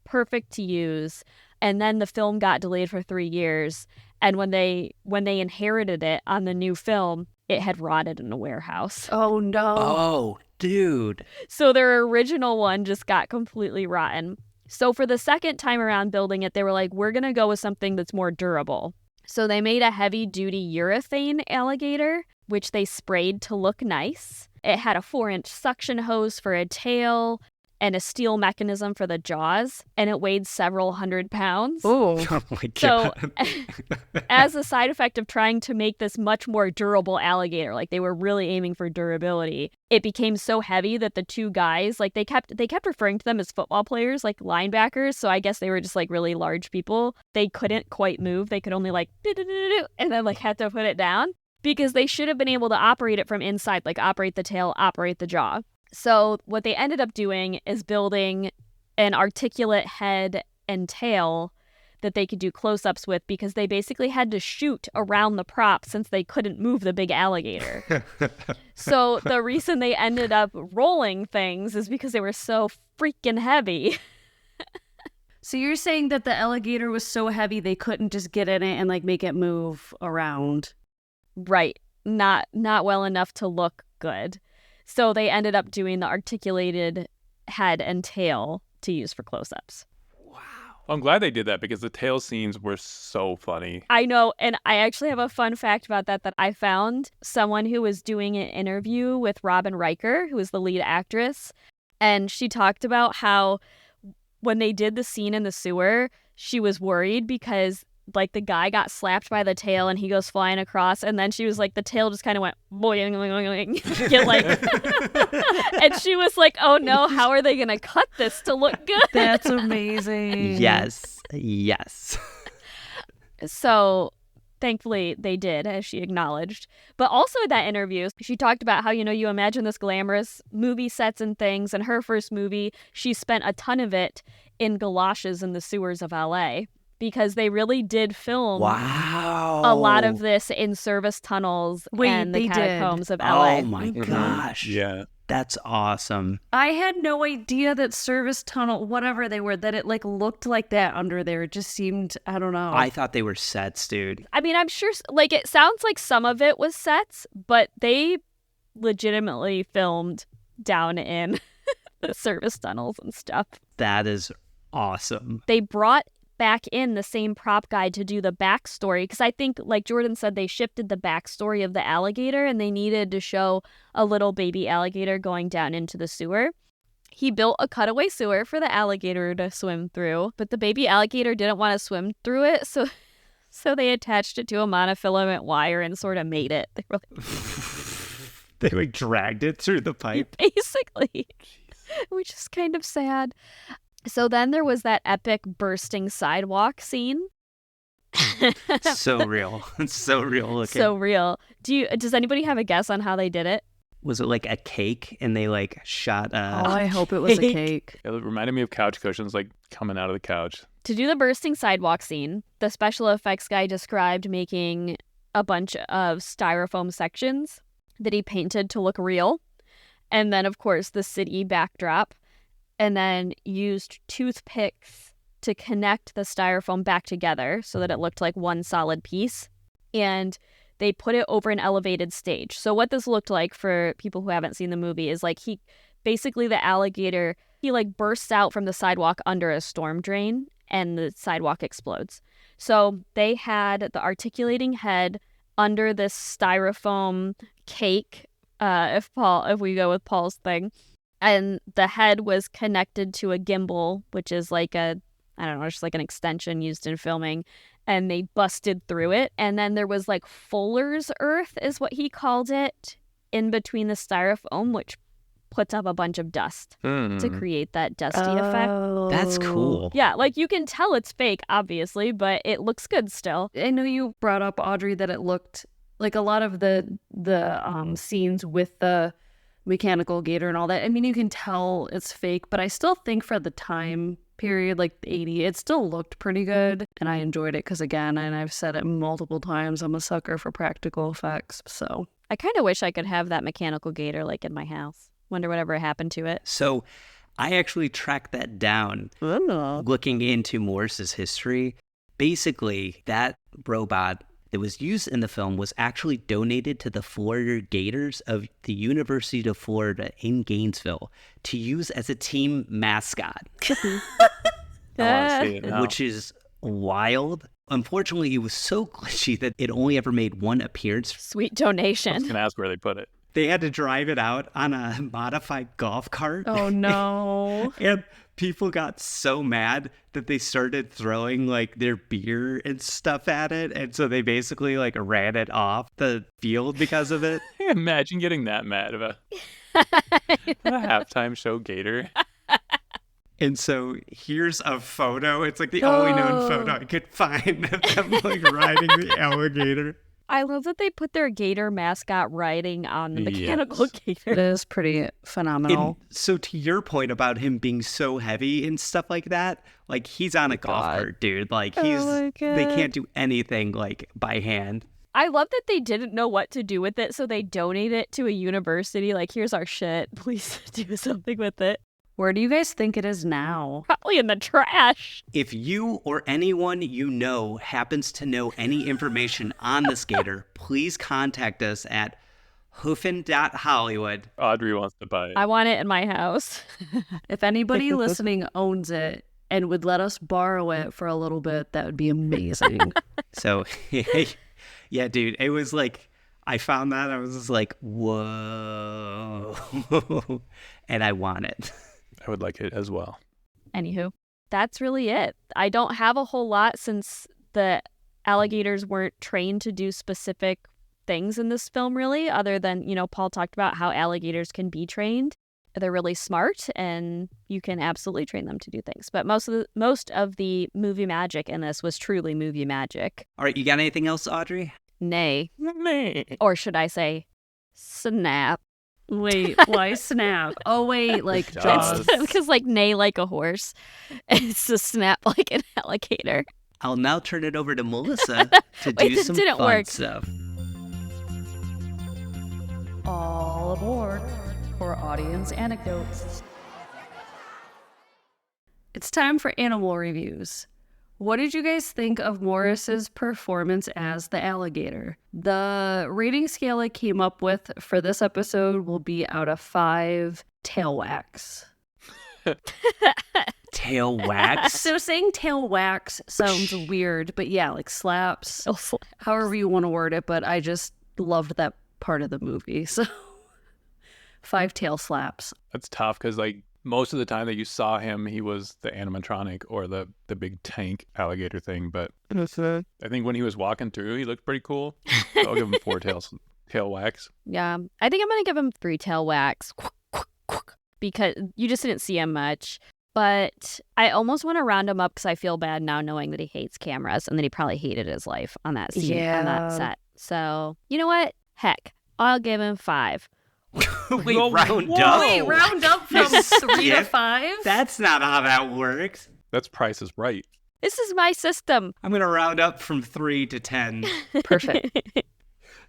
perfect to use. And then the film got delayed for 3 years. And when they inherited it on the new film, it had rotted in a warehouse.
Oh, no.
Oh, dude.
So their original one just got completely rotten. So for the second time around building it, they were like, we're going to go with something that's more durable. So they made a heavy-duty urethane alligator, which they sprayed to look nice. It had a 4-inch suction hose for a tail and a steel mechanism for the jaws, and it weighed several hundred pounds.
Oh
my God.
So as a side effect of trying to make this much more durable alligator, they were really aiming for durability, it became so heavy that the two guys, they kept referring to them as football players, linebackers. So I guess they were just really large people. They couldn't quite move. They could only and then had to put it down because they should have been able to operate it from inside, operate the tail, operate the jaw. So what they ended up doing is building an articulate head and tail that they could do close-ups with because they basically had to shoot around the prop since they couldn't move the big alligator. So the reason they ended up rolling things is because they were so freaking heavy.
So you're saying that the alligator was so heavy they couldn't just get in it and make it move around?
Right. Not well enough to look good. So they ended up doing the articulated head and tail to use for close-ups.
Wow. I'm glad they did that because the tail scenes were so funny.
I know, and I actually have a fun fact about that I found. Someone who was doing an interview with Robin Riker, who is the lead actress, and she talked about how when they did the scene in the sewer, she was worried because the guy got slapped by the tail and he goes flying across, and then she was the tail just kind of went boing, boing, boing. And she was like, oh no, how are they gonna cut this to look good?
That's amazing.
Yes.
So thankfully they did, as she acknowledged. But also in that interview, she talked about how, you imagine this glamorous movie sets and things. And her first movie, she spent a ton of it in galoshes in the sewers of LA because they really did film a lot of this in service tunnels and the catacombs of LA.
Oh my gosh.
Yeah.
That's awesome.
I had no idea that service tunnel, whatever they were, that it like looked like that under there. It just seemed, I don't know.
I thought they were sets, dude.
I mean, I'm sure, like, it sounds like some of it was sets, but they legitimately filmed down in the service tunnels and stuff.
That is awesome.
They brought back in the same prop guy to do the backstory because I think, like Jordan said, they shifted the backstory of the alligator and they needed to show a little baby alligator going down into the sewer. He built a cutaway sewer for the alligator to swim through, but the baby alligator didn't want to swim through it, so they attached it to a monofilament wire and sort of made it. They were
They like dragged it through the pipe.
basically, which is kind of sad. So then there was that epic bursting sidewalk scene.
So real. It's so real looking.
So real. Does anybody have a guess on how they did it?
Was it like a cake and they like shot
I hope it was a cake.
It reminded me of couch cushions like coming out of the couch.
To do the bursting sidewalk scene, the special effects guy described making a bunch of styrofoam sections that he painted to look real. And then, of course, the city backdrop. And then used toothpicks to connect the styrofoam back together so that it looked like one solid piece. And they put it over an elevated stage. So what this looked like for people who haven't seen the movie is like the alligator, he like bursts out from the sidewalk under a storm drain and the sidewalk explodes. So they had the articulating head under this styrofoam cake, if we go with Paul's thing. And the head was connected to a gimbal, which is like just like an extension used in filming. And they busted through it. And then there was like Fuller's earth is what he called it in between the styrofoam, which puts up a bunch of dust to create that dusty effect.
That's cool.
Yeah, like you can tell it's fake, obviously, but it looks good still.
I know you brought up, Audrey, that it looked like a lot of the scenes with the mechanical gator and all that. I mean, you can tell it's fake, but I still think for the time period, like the 80s, it still looked pretty good. And I enjoyed it because, again, and I've said it multiple times, I'm a sucker for practical effects. So
I kind of wish I could have that mechanical gator like in my house. Wonder whatever happened to it.
So I actually tracked that down looking into Morris's history. Basically, that robot that was used in the film was actually donated to the Florida Gators of the University of Florida in Gainesville to use as a team mascot.
I want to see it now.
Which is wild. Unfortunately, it was so glitchy that it only ever made one appearance.
Sweet
I was
donation.
going to ask where they put it.
They had to drive it out on a modified golf cart.
Oh, no.
And people got so mad that they started throwing like their beer and stuff at it. And so they basically like ran it off the field because of it.
Imagine getting that mad about a halftime show gator.
And so here's a photo. It's like the only known photo I could find of them like riding the alligator.
I love that they put their gator mascot riding on the mechanical gator.
It is pretty phenomenal.
And so to your point about him being so heavy and stuff like that, like he's on a golf cart, dude. Like they can't do anything like by hand.
I love that they didn't know what to do with it, so they donate it to a university. Like, here's our shit. Please do something with it.
Where do you guys think it is now?
Probably in the trash.
If you or anyone you know happens to know any information on this gator, please contact us at hoofin.hollywood.
Audrey wants to buy it.
I want it in my house.
If anybody listening owns it and would let us borrow it for a little bit, that would be amazing.
So, yeah, dude, it was like, I found that, I was just like, whoa, and I want it.
I would like it as well.
Anywho, that's really it. I don't have a whole lot since the alligators weren't trained to do specific things in this film, really, other than, Paul talked about how alligators can be trained. They're really smart, and you can absolutely train them to do things. But most of the movie magic in this was truly movie magic.
All right, you got anything else, Audrey?
Nay. Or should I say, snap.
Wait, why snap? Oh, wait, like Jaws.
Because like neigh like a horse. It's a snap like an alligator.
I'll now turn it over to Melissa to
Wait,
do
this
some
didn't
fun
work.
stuff.
All aboard for audience anecdotes.
It's time for animal reviews. What did you guys think of Morris's performance as the alligator? The rating scale I came up with for this episode will be out of 5 tail whacks.
Tail wax?
So saying tail wax sounds weird, but yeah, like slaps, however you want to word it, but I just loved that part of the movie. So 5 tail slaps.
That's tough because like most of the time that you saw him, he was the animatronic or the big tank alligator thing. But I think when he was walking through, he looked pretty cool. I'll give him 4 tail whacks.
Yeah, I think I'm going to give him 3 tail whacks because you just didn't see him much. But I almost want to round him up because I feel bad now knowing that he hates cameras and that he probably hated his life on that scene, on that set. So, you know what? Heck, I'll give him 5.
Wait, round up?
Wait, round up from 3 to 5?
That's not how that works.
That's Price is Right.
This is my system.
I'm going to round up from 3 to 10.
Perfect.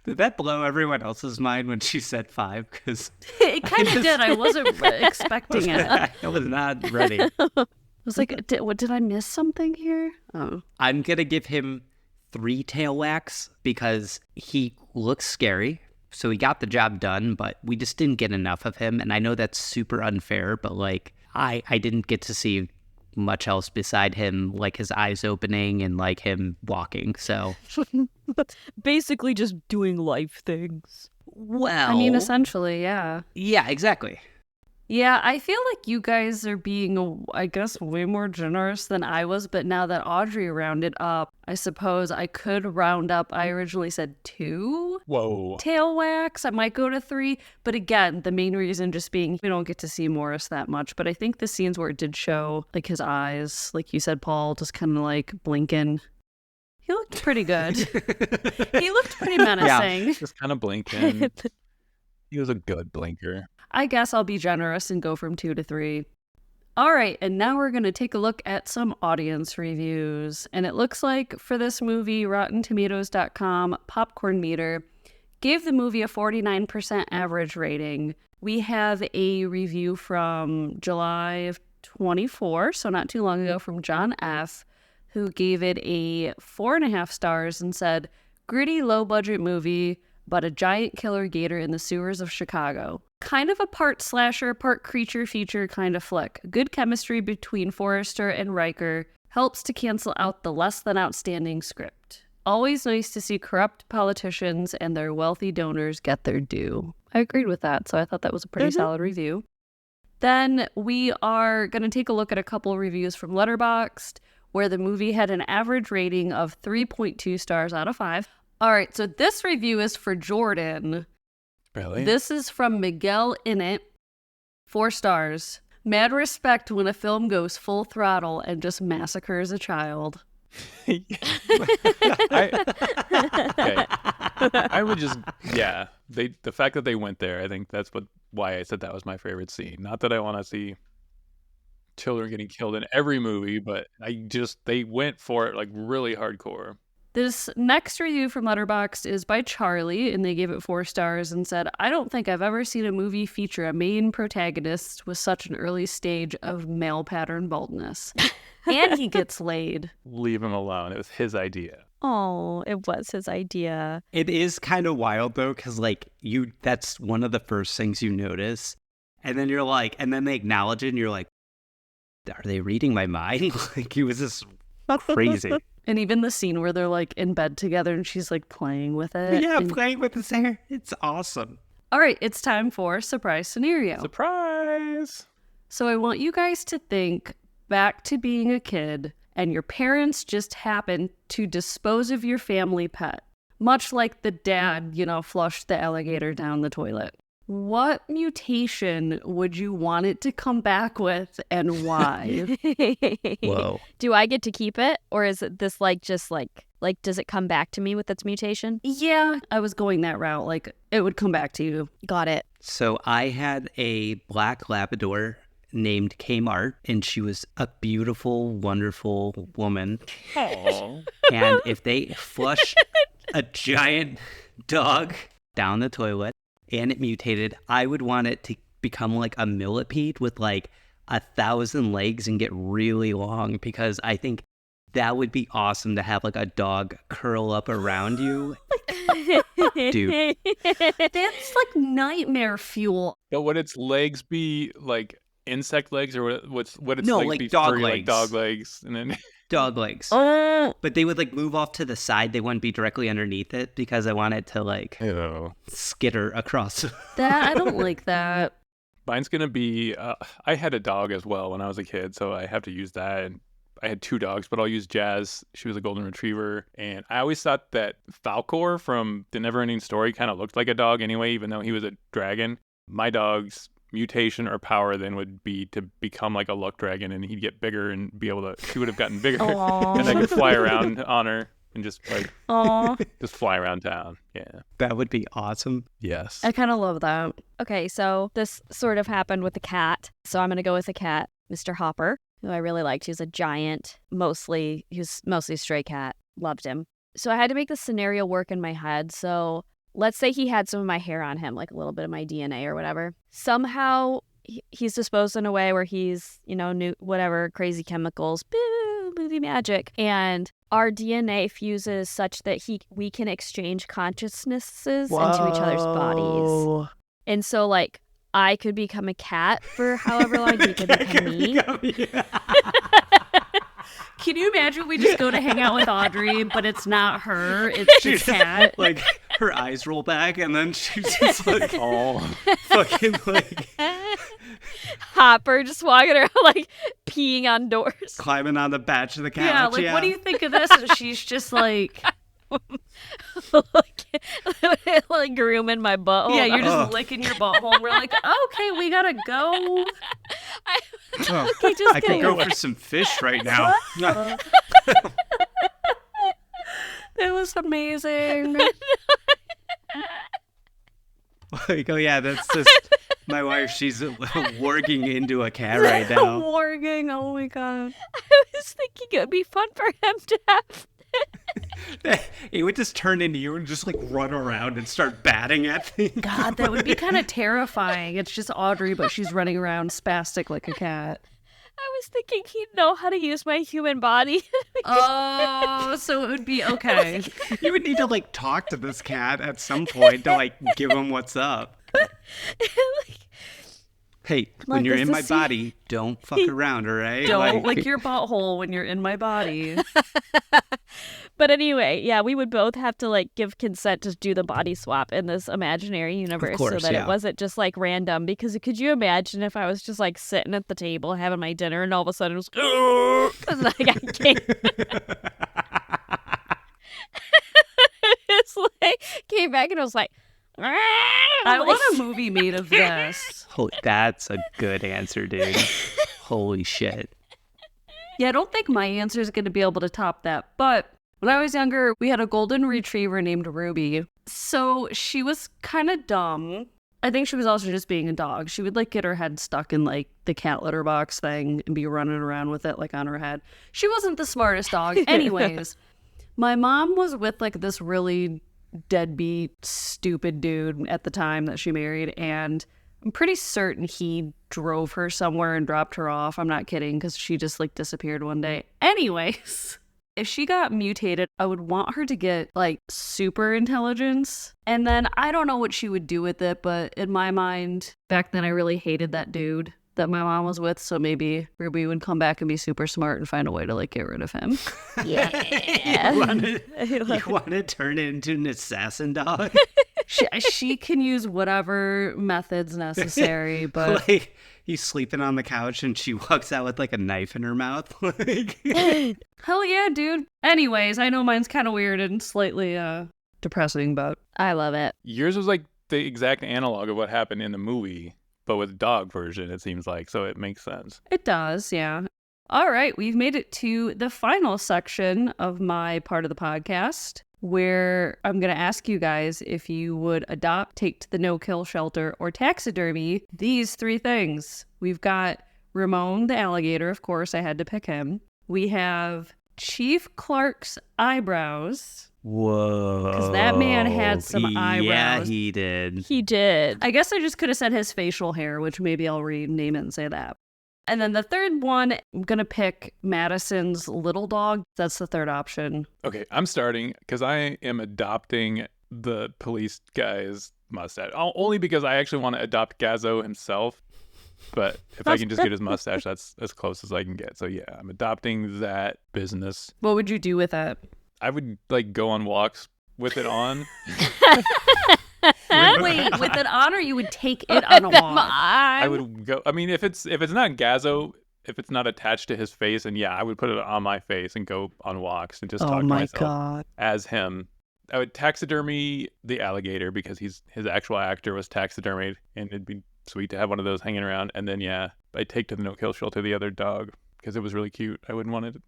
Did that blow everyone else's mind when she said 5? Because
it kind of did. I wasn't expecting it.
I was not ready.
I was like, did I miss something here? Oh.
I'm going to give him 3 tail whacks because he looks scary. So he got the job done, but we just didn't get enough of him. And I know that's super unfair, but like I didn't get to see much else beside him, like his eyes opening and like him walking. So
basically just doing life things.
Well,
I mean, essentially, yeah.
Yeah, exactly.
Yeah, I feel like you guys are being, I guess, way more generous than I was. But now that Audrey rounded up, I suppose I could round up. I originally said 2 tail whacks. I might go to 3. But again, the main reason just being we don't get to see Morris that much. But I think the scenes where it did show, like his eyes, like you said, Paul, just kind of like blinking. He looked pretty good. He looked pretty menacing.
Yeah, just kind of blinking. He was a good blinker.
I guess I'll be generous and go from 2 to 3. All right, and now we're going to take a look at some audience reviews. And it looks like for this movie, RottenTomatoes.com Popcorn Meter gave the movie a 49% average rating. We have a review from July of 24, so not too long ago, from John F., who gave it a 4.5 stars and said, gritty, low-budget movie, but a giant killer gator in the sewers of Chicago. Kind of a part slasher, part creature feature kind of flick. Good chemistry between Forrester and Riker helps to cancel out the less than outstanding script. Always nice to see corrupt politicians and their wealthy donors get their due. I agreed with that, so I thought that was a pretty solid review. Then we are going to take a look at a couple reviews from Letterboxd, where the movie had an average rating of 3.2 stars out of 5. All right, so this review is for Jordan.
Really?
This is from Miguel Innit. 4 stars. Mad respect when a film goes full throttle and just massacres a child.
I would just, yeah. The fact that they went there, I think that's why I said that was my favorite scene. Not that I want to see children getting killed in every movie, but they went for it like really hardcore.
This next review from Letterboxd is by Charlie, and they gave it 4 stars and said, I don't think I've ever seen a movie feature a main protagonist with such an early stage of male pattern baldness. And he gets laid.
Leave him alone. It was his idea.
Oh, it was his idea.
It is kind of wild though, because like that's one of the first things you notice. And then you're like, and then they acknowledge it and you're like, are they reading my mind? Like he was just crazy.
And even the scene where they're like in bed together and she's like playing with it.
Yeah, playing with his hair. It's awesome.
All right, it's time for Surprise Scenario.
Surprise!
So I want you guys to think back to being a kid and your parents just happened to dispose of your family pet. Much like the dad, flushed the alligator down the toilet. What mutation would you want it to come back with and why?
Whoa.
Do I get to keep it? Or is it this just does it come back to me with its mutation?
Yeah, I was going that route. Like, it would come back to you.
Got it.
So I had a black Labrador named Kmart, and she was a beautiful, wonderful woman.
Aww.
And if they flush a giant dog down the toilet and it mutated, I would want it to become like a millipede with like 1,000 legs and get really long, because I think that would be awesome to have like a dog curl up around you. Dude.
That's like nightmare fuel.
But would its legs be like insect legs, or would its
No,
legs
like
be
dog
furry,
legs.
like dog legs? And then
Dog legs. But they would like move off to the side. They wouldn't be directly underneath it, because I want it to like skitter across.
That I don't like that.
Mine's gonna be. I had a dog as well when I was a kid, so I have to use that. And I had 2 dogs, but I'll use Jazz. She was a golden retriever, and I always thought that Falcor from The Neverending Story kind of looked like a dog anyway, even though he was a dragon. My dog's mutation or power then would be to become like a luck dragon, and he'd get bigger and be able to. She would have gotten bigger, and I could fly around on her and just just fly around town. Yeah,
That would be awesome.
yes.
I kind of love that.
Okay, so this sort of happened with the cat. So I'm going to go with a cat, Mr. Hopper, who I really liked. He was a giant, he was mostly a stray cat. Loved him. So I had to make the scenario work in my head. So let's say he had some of my hair on him, like a little bit of my DNA or whatever. Somehow he's disposed in a way where he's, new, whatever, crazy chemicals, boo, movie magic. And our DNA fuses such that we can exchange consciousnesses into each other's bodies. And so, like, I could become a cat for however long he could become me.
Can you imagine we just go to hang out with Audrey, but it's not her, it's the cat?
Like, her eyes roll back, and then she's just like, fucking like
Hopper just walking around like peeing on doors.
climbing on the batch of the couch.
Yeah, like, what do you think of this? And she's just like...
like grooming my butthole.
Yeah, you're just licking your butthole. And we're like, okay, we gotta go.
I could go for some fish right now.
That was amazing.
Like, oh yeah, that's just my wife. She's warging into a cat right now.
Warging, oh my god.
I was thinking it would be fun for him to have.
It would just turn into you and just like run around and start batting at things.
God, that would be kind of terrifying. It's just Audrey, but she's running around spastic like a cat.
I was thinking he'd know how to use my human body.
Oh, so it would be okay.
You would need to like talk to this cat at some point to like give him what's up. Hey, when you're in my body, don't fuck around, all right?
Don't lick your butthole when you're in my body.
But anyway, yeah, we would both have to like give consent to do the body swap in this imaginary universe,
course,
so that
yeah.
it wasn't just like random. Because could you imagine if I was just like sitting at the table having my dinner and all of a sudden it was because I came. It's like came back and it was like.
I want a movie made of this.
That's a good answer, dude. Holy shit.
Yeah, I don't think my answer is going to be able to top that. But when I was younger, we had a golden retriever named Ruby. So she was kind of dumb. I think she was also just being a dog. She would like get her head stuck in like the cat litter box thing and be running around with it like on her head. She wasn't the smartest dog. Anyways, my mom was with like this really deadbeat, stupid dude at the time that she married, and I'm pretty certain he drove her somewhere and dropped her off. I'm not kidding, because she just like disappeared one day. Anyways, if she got mutated, I would want her to get like super intelligence, and then I don't know what she would do with it, but in my mind back then I really hated that dude that my mom was with, so maybe Ruby would come back and be super smart and find a way to like get rid of him.
Yeah.
You want to turn it into an assassin dog?
She can use whatever methods necessary, but
like he's sleeping on the couch and she walks out with like a knife in her mouth. Like,
hell yeah, dude. Anyways, I know mine's kind of weird and slightly depressing, but
I love it.
Yours was like the exact analog of what happened in the movie, but with dog version, it seems like. So it makes sense.
It does, yeah. All right, we've made it to the final section of my part of the podcast, where I'm going to ask you guys if you would adopt, take to the no-kill shelter, or taxidermy these 3 things. We've got Ramon the alligator, of course, I had to pick him. We have Chief Clark's eyebrows.
Whoa.
Because that man had some eyebrows.
Yeah, he did.
He did.
I guess I just could have said his facial hair, which maybe I'll rename it and say that. And then the third one, I'm going to pick Madison's little dog. That's the third option.
Okay, I'm starting because I am adopting the police guy's mustache. Only because I actually want to adopt Gazzo himself. But if I can just get his mustache, that's as close as I can get. So yeah, I'm adopting that business.
What would you do with it?
I would go on walks with it on.
Wait, with it on, or you would take it on a walk?
I would go. I mean, if it's not Gazzo, if it's not attached to his face, and yeah, I would put it on my face and go on walks and just talk to myself as him. I would taxidermy the alligator because his actual actor was taxidermied, and it'd be sweet to have one of those hanging around. And then yeah, I'd take to the no-kill shelter the other dog because it was really cute. I wanted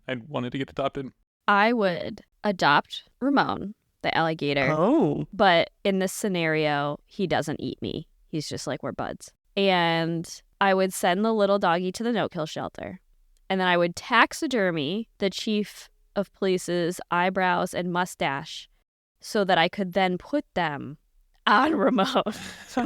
to get adopted.
I would adopt Ramon the alligator.
Oh.
But in this scenario, he doesn't eat me. He's just like, we're buds. And I would send the little doggy to the no-kill shelter. And then I would taxidermy the chief of police's eyebrows and mustache so that I could then put them on Ramon.
That's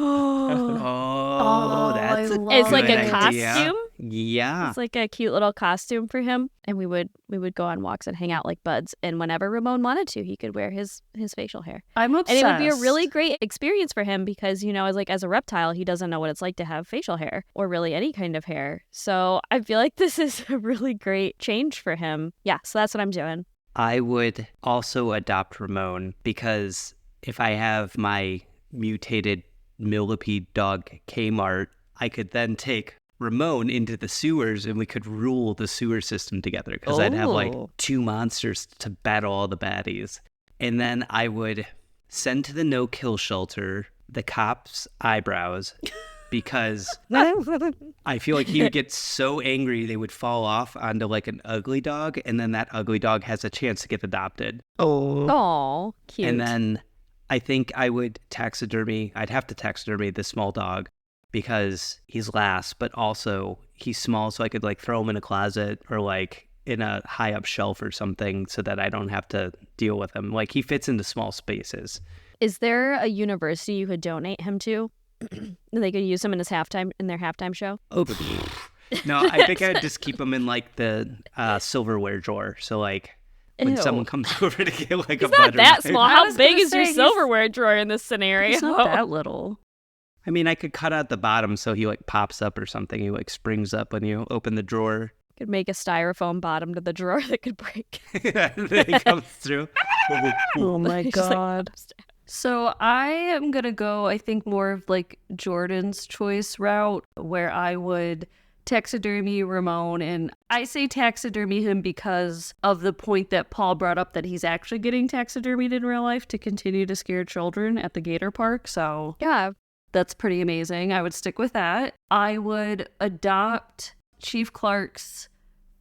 it's like a
good
costume.
idea. Yeah.
It's like a cute little costume for him. And we would go on walks and hang out like buds. And whenever Ramon wanted to, he could wear his facial hair.
I'm obsessed.
And it would be a really great experience for him because, as a reptile, he doesn't know what it's like to have facial hair or really any kind of hair. So I feel like this is a really great change for him. Yeah, so that's what I'm doing.
I would also adopt Ramon because if I have my mutated millipede dog Kmart, I could then take Ramon into the sewers and we could rule the sewer system together because I'd have like 2 monsters to battle all the baddies. And then I would send to the no-kill shelter the cop's eyebrows because I feel like he would get so angry they would fall off onto like an ugly dog, and then that ugly dog has a chance to get adopted.
Oh, cute.
And then I think I'd have to taxidermy the small dog because he's last, but also he's small, so I could like throw him in a closet or like in a high up shelf or something so that I don't have to deal with him. Like he fits into small spaces.
Is there a university you could donate him to? They could use him in their halftime show?
Oh, no, I think I'd just keep him in like the silverware drawer. So like when someone comes over to get like
He's
a butter
not that
knife.
small. How big is your silverware drawer in this scenario?
It's not that little.
I mean, I could cut out the bottom so he like pops up or something. He like springs up when you open the drawer.
Could make a styrofoam bottom to the drawer that could break.
Then he comes through.
Oh my
He's just, like,
God. So I am going to go, I think, more of like Jordan's choice route where I would taxidermy Ramon. And I say taxidermy him because of the point that Paul brought up that he's actually getting taxidermied in real life to continue to scare children at the Gator Park. So
yeah,
that's pretty amazing. I would stick with that. I would adopt Chief Clark's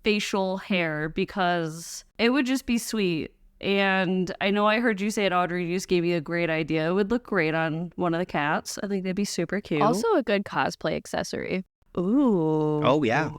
facial hair because it would just be sweet. And I know I heard you say it, Audrey. You just gave me a great idea. It would look great on one of the cats. I think that'd be super cute.
Also a good cosplay accessory.
Ooh.
Oh, yeah.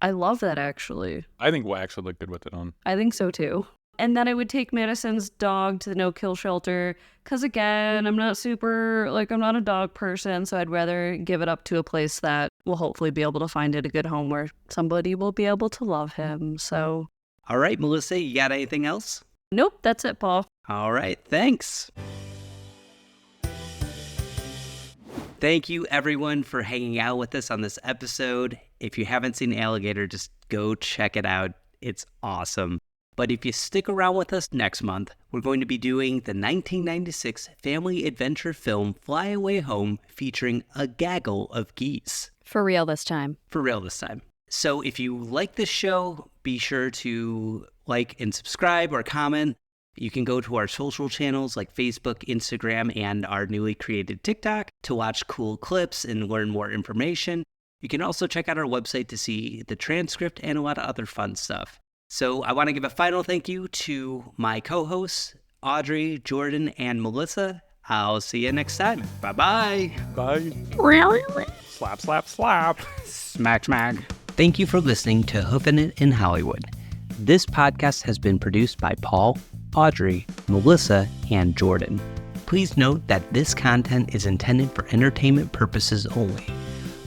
I love that, actually.
I think wax would look good with it on.
I think so, too. And then I would take Madison's dog to the no-kill shelter because, again, I'm not a dog person, so I'd rather give it up to a place that will hopefully be able to find it a good home where somebody will be able to love him, so.
All right, Melissa, you got anything else?
Nope, that's it, Paul.
All right, thanks. Thank you, everyone, for hanging out with us on this episode. If you haven't seen Alligator, just go check it out. It's awesome. But if you stick around with us next month, we're going to be doing the 1996 family adventure film Fly Away Home featuring a gaggle of geese.
For real this time.
So if you like this show, be sure to like and subscribe or comment. You can go to our social channels like Facebook, Instagram, and our newly created TikTok to watch cool clips and learn more information. You can also check out our website to see the transcript and a lot of other fun stuff. So I want to give a final thank you to my co-hosts, Audrey, Jordan, and Melissa. I'll see you next time. Bye-bye.
Bye.
Really?
Slap, slap, slap.
Smack, smack. Thank you for listening to Hoofin' It in Hollywood. This podcast has been produced by Paul, Audrey, Melissa, and Jordan. Please note that this content is intended for entertainment purposes only.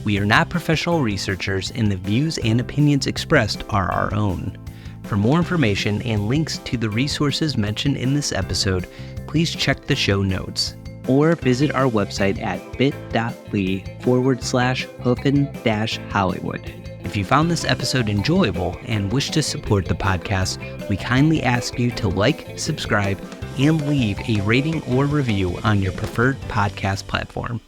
We are not professional researchers, and the views and opinions expressed are our own. For more information and links to the resources mentioned in this episode, please check the show notes or visit our website at bit.ly/Hoofin-Hollywood. If you found this episode enjoyable and wish to support the podcast, we kindly ask you to like, subscribe, and leave a rating or review on your preferred podcast platform.